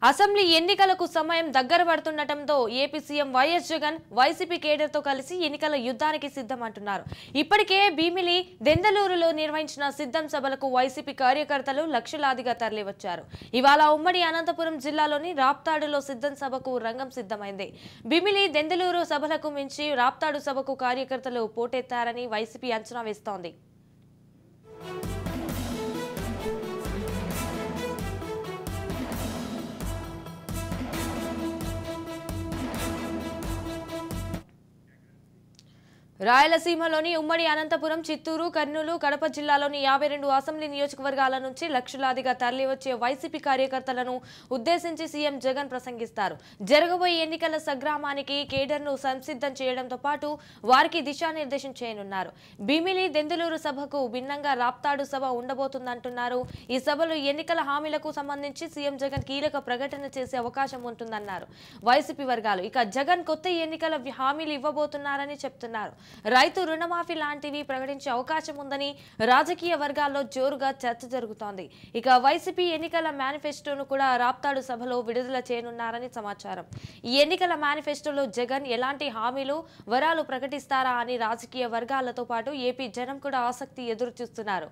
Assembly ఎన్నికలకు సమయం దగ్గర పడుతుండటంతో AP CM YS Jagan YCP కేడర్తో కలిసి ఎన్నికల యుద్ధానికి సిద్ధమంటున్నారు. ఇప్పటికే భీమిలి దెందలూరులో నిర్వహించిన సిద్ధం సభలకు వైసీపీ కార్యకర్తలు లక్షలాదిగా తరలివచ్చారు. ఇవాళ ఉమ్మడి అనంతపురం జిల్లాలోని రాప్తాడులో సిద్ధం సభకు రంగం సిద్ధమైంది. భీమిలి దెందలూరు సభలకు మించి రాప్తాడు సభకు కార్యకర్తలు పోటెత్తారని వైసీపీ అంచనా వేస్తోంది. రాయలసీమలోని ఉమ్మడి అనంతపురం, చిత్తూరు, కర్నూలు, కడప జిల్లాలోని 52 అసెంబ్లీ నియోజకవర్గాల నుంచి లక్షలాదిగా తరలివచ్చే వైసీపీ కార్యకర్తలను ఉద్దేశించి సీఎం జగన్ ప్రసంగిస్తారు. జరగబోయే ఎన్నికల సంగ్రామానికి కేడర్ను సంసిద్ధం చేయడంతో పాటు వారికి దిశానిర్దేశం చేయనున్నారు. భీమిలి దెందులూరు సభకు భిన్నంగా రాప్తాడు సభ ఉండబోతుందంటున్నారు. ఈ సభలో ఎన్నికల హామీలకు సంబంధించి సీఎం జగన్ కీలక ప్రకటన చేసే అవకాశం ఉంటుందన్నారు వైసీపీ వర్గాలు. ఇక జగన్ కొత్త ఎన్నికల హామీలు ఇవ్వబోతున్నారని చెప్తున్నారు. రైతు రుణమాఫీ లాంటివి ప్రకటించే అవకాశం ఉందని రాజకీయ వర్గాల్లో జోరుగా చర్చ జరుగుతోంది. ఇక వైసీపీ ఎన్నికల మేనిఫెస్టోను కూడా రాప్తాడు సభలో విడుదల చేయనున్నారని సమాచారం. ఈ ఎన్నికల మేనిఫెస్టోలో జగన్ ఎలాంటి హామీలు, వరాలు ప్రకటిస్తారా అని రాజకీయ వర్గాలతో పాటు ఏపీ జనం కూడా ఆసక్తి ఎదురు చూస్తున్నారు.